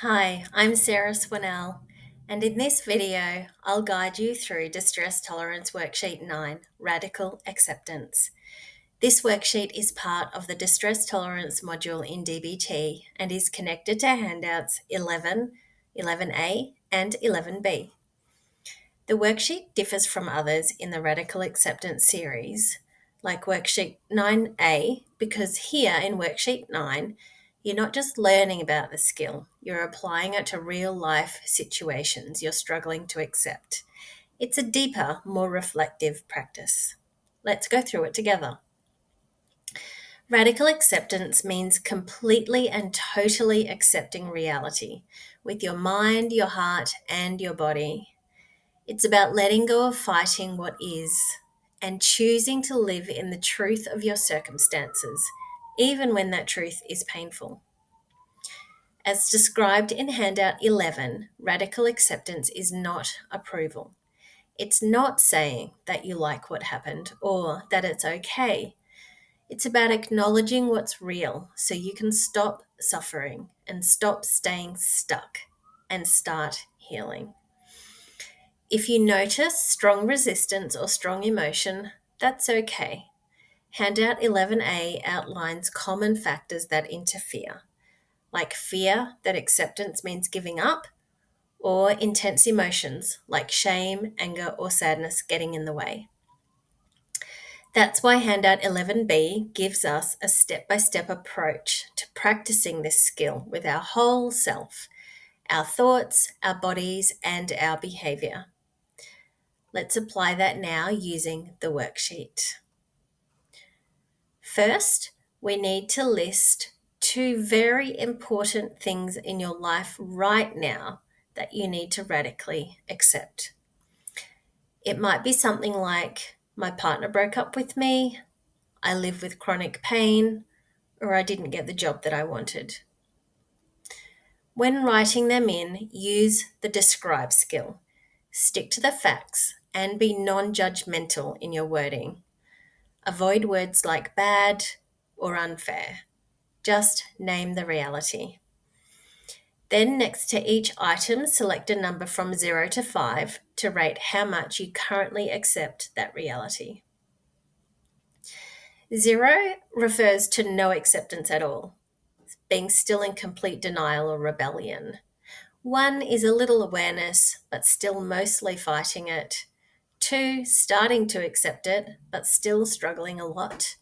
Hi, I'm Sarah Swinnell, and in this video, I'll guide you through Distress Tolerance Worksheet 9, Radical Acceptance. This worksheet is part of the Distress Tolerance module in DBT and is connected to handouts 11, 11A, and 11B. The worksheet differs from others in the Radical Acceptance series, like Worksheet 9A, because here in Worksheet 9, you're not just learning about the skill, you're applying it to real life situations you're struggling to accept. It's a deeper, more reflective practice. Let's go through it together. Radical acceptance means completely and totally accepting reality with your mind, your heart, and your body. It's about letting go of fighting what is and choosing to live in the truth of your circumstances, even when that truth is painful. As described in handout 11, radical acceptance is not approval. It's not saying that you like what happened or that it's okay. It's about acknowledging what's real so you can stop suffering and stop staying stuck and start healing. If you notice strong resistance or strong emotion, that's okay. Handout 11A outlines common factors that interfere, like fear that acceptance means giving up, or intense emotions like shame, anger, or sadness getting in the way. That's why handout 11B gives us a step-by-step approach to practicing this skill with our whole self, our thoughts, our bodies, and our behavior. Let's apply that now using the worksheet. First, we need to list two very important things in your life right now that you need to radically accept. It might be something like, my partner broke up with me, I live with chronic pain, or I didn't get the job that I wanted. When writing them in, use the describe skill. Stick to the facts and be non-judgmental in your wording. Avoid words like bad or unfair. Just name the reality. Then next to each item, select a number from 0 to 5 to rate how much you currently accept that reality. 0 refers to no acceptance at all, being still in complete denial or rebellion. 1 is a little awareness, but still mostly fighting it. 2, starting to accept it, but still struggling a lot.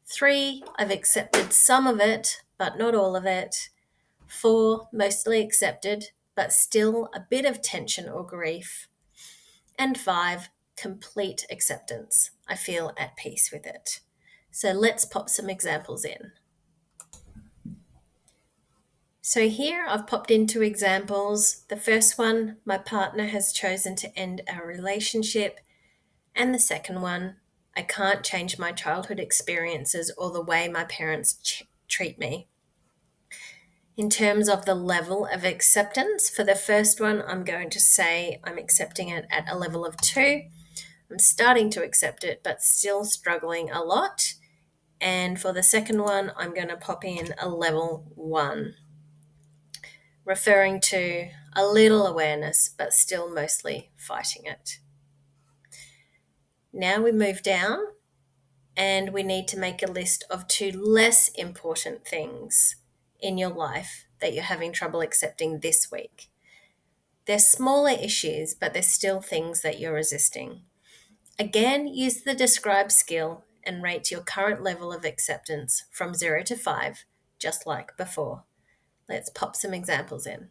3, I've accepted some of it, but not all of it. 4, mostly accepted, but still a bit of tension or grief. And 5, complete acceptance. I feel at peace with it. So let's pop some examples in. So here I've popped into examples. The first one, my partner has chosen to end our relationship. And the second one, I can't change my childhood experiences or the way my parents treat me. In terms of the level of acceptance, for the first one, I'm going to say I'm accepting it at a level of 2. I'm starting to accept it, but still struggling a lot. And for the second one, I'm going to pop in a level 1, referring to a little awareness, but still mostly fighting it. Now we move down and we need to make a list of 2 less important things in your life that you're having trouble accepting this week. They're smaller issues, but they're still things that you're resisting. Again, use the describe skill and rate your current level of acceptance from 0 to 5, just like before. Let's pop some examples in.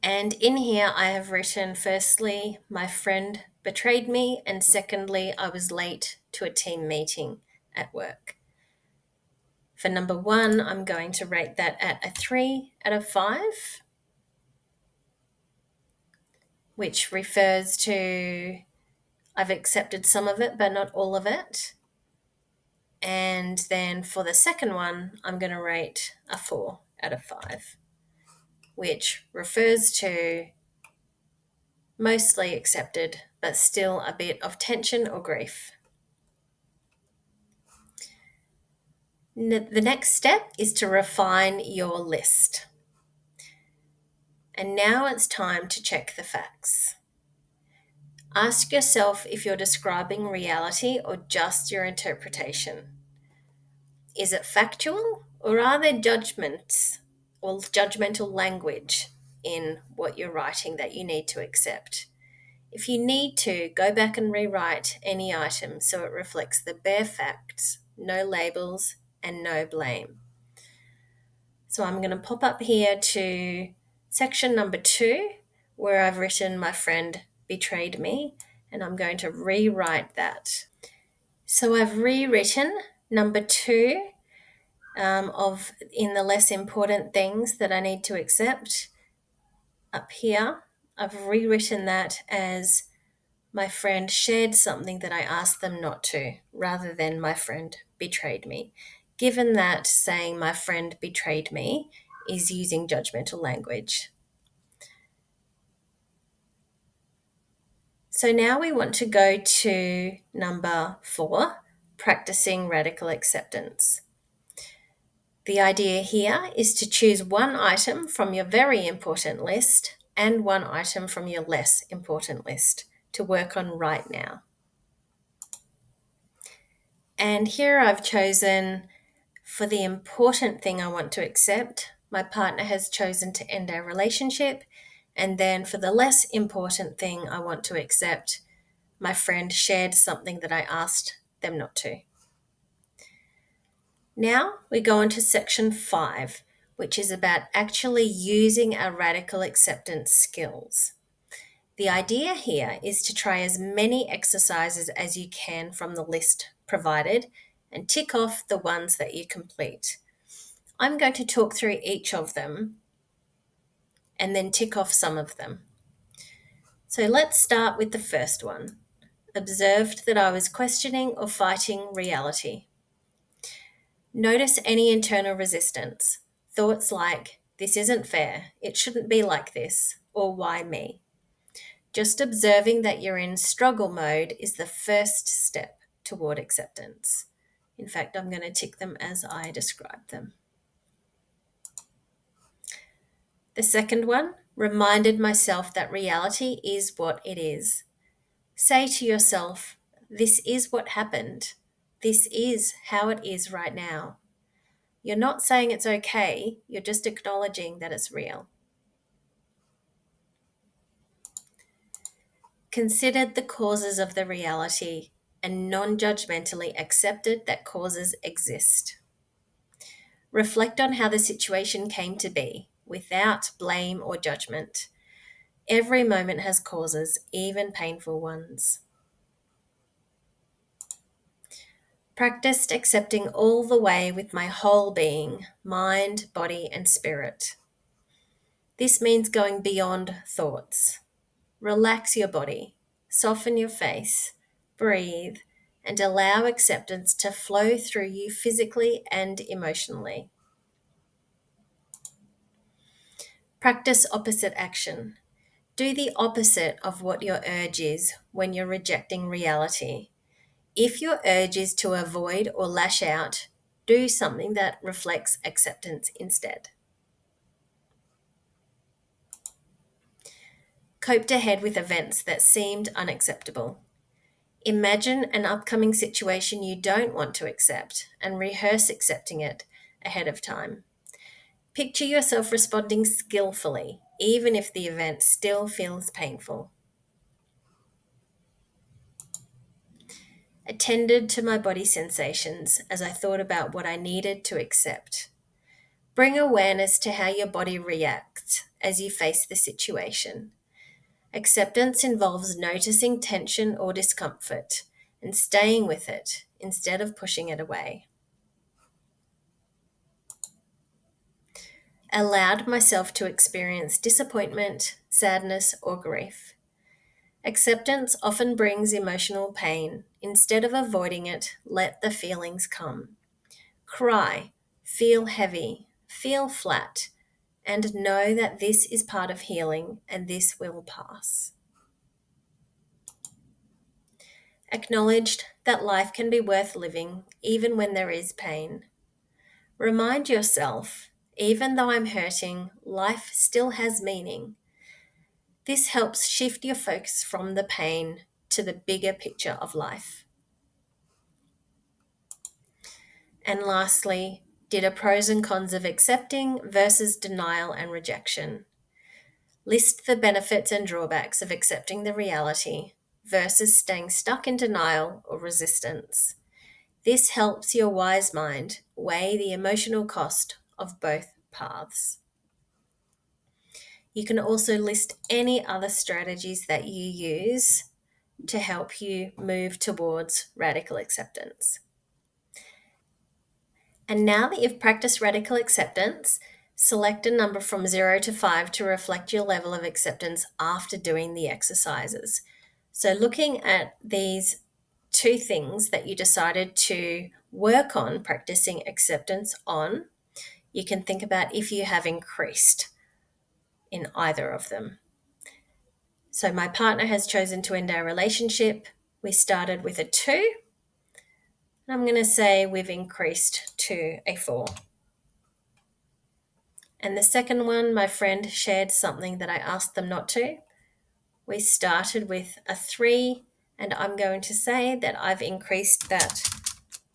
And in here, I have written, firstly, my friend betrayed me, and secondly, I was late to a team meeting at work. For number 1, I'm going to rate that at a 3 out of 5, which refers to I've accepted some of it, but not all of it. And then for the second one, I'm going to rate a 4 out of 5, which refers to mostly accepted, but still a bit of tension or grief. The next step is to refine your list. And now it's time to check the facts. Ask yourself if you're describing reality or just your interpretation. Is it factual, or are there judgments or judgmental language in what you're writing that you need to accept? If you need to, go back and rewrite any item so it reflects the bare facts, no labels, and no blame. So I'm going to pop up here to section number 2, where I've written my friend betrayed me, and I'm going to rewrite that. So I've rewritten number 2 of in the less important things that I need to accept. Up here, I've rewritten that as my friend shared something that I asked them not to, rather than my friend betrayed me, given that saying my friend betrayed me is using judgmental language. So now we want to go to number 4, practicing radical acceptance. The idea here is to choose one item from your very important list and one item from your less important list to work on right now. And here I've chosen, for the important thing I want to accept, my partner has chosen to end our relationship. And then for the less important thing I want to accept, my friend shared something that I asked them not to. Now we go on to section 5, which is about actually using our radical acceptance skills. The idea here is to try as many exercises as you can from the list provided and tick off the ones that you complete. I'm going to talk through each of them and then tick off some of them. So let's start with the first one. Observed that I was questioning or fighting reality. Notice any internal resistance. Thoughts like, this isn't fair, it shouldn't be like this, or why me? Just observing that you're in struggle mode is the first step toward acceptance. In fact, I'm going to tick them as I describe them. The second one, reminded myself that reality is what it is. Say to yourself, this is what happened. This is how it is right now. You're not saying it's okay, you're just acknowledging that it's real. Considered the causes of the reality and non-judgmentally accepted that causes exist. Reflect on how the situation came to be, without blame or judgment. Every moment has causes, even painful ones. Practiced accepting all the way with my whole being, mind, body, and spirit. This means going beyond thoughts. Relax your body, soften your face, breathe, and allow acceptance to flow through you physically and emotionally. Practice opposite action. Do the opposite of what your urge is when you're rejecting reality. If your urge is to avoid or lash out, do something that reflects acceptance instead. Coped ahead with events that seemed unacceptable. Imagine an upcoming situation you don't want to accept and rehearse accepting it ahead of time. Picture yourself responding skillfully, even if the event still feels painful. Attended to my body sensations as I thought about what I needed to accept. Bring awareness to how your body reacts as you face the situation. Acceptance involves noticing tension or discomfort and staying with it instead of pushing it away. Allowed myself to experience disappointment, sadness, or grief. Acceptance often brings emotional pain. Instead of avoiding it, let the feelings come. Cry, feel heavy, feel flat, and know that this is part of healing and this will pass. Acknowledged that life can be worth living even when there is pain. Remind yourself, even though I'm hurting, life still has meaning. This helps shift your focus from the pain to the bigger picture of life. And lastly, did a pros and cons of accepting versus denial and rejection. List the benefits and drawbacks of accepting the reality versus staying stuck in denial or resistance. This helps your wise mind weigh the emotional cost of both paths. You can also list any other strategies that you use to help you move towards radical acceptance. And now that you've practiced radical acceptance, select a number from 0 to 5 to reflect your level of acceptance after doing the exercises. So, looking at these two things that you decided to work on practicing acceptance on, you can think about if you have increased in either of them. So, my partner has chosen to end our relationship. We started with a 2. And I'm going to say we've increased to a 4. And the second one, my friend shared something that I asked them not to. We started with a 3, and I'm going to say that I've increased that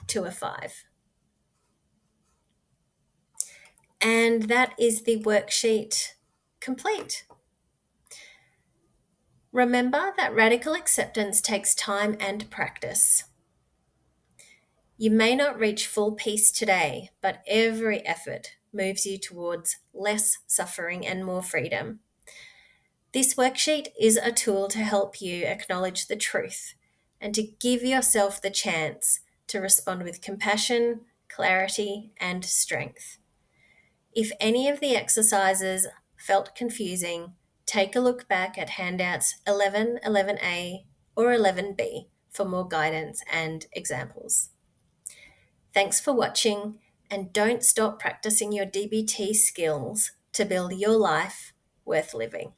to a 5. And that is the worksheet complete. Remember that radical acceptance takes time and practice. You may not reach full peace today, but every effort moves you towards less suffering and more freedom. This worksheet is a tool to help you acknowledge the truth and to give yourself the chance to respond with compassion, clarity, and strength. If any of the exercises felt confusing, take a look back at handouts 11, 11A, or 11B for more guidance and examples. Thanks for watching, and don't stop practicing your DBT skills to build your life worth living.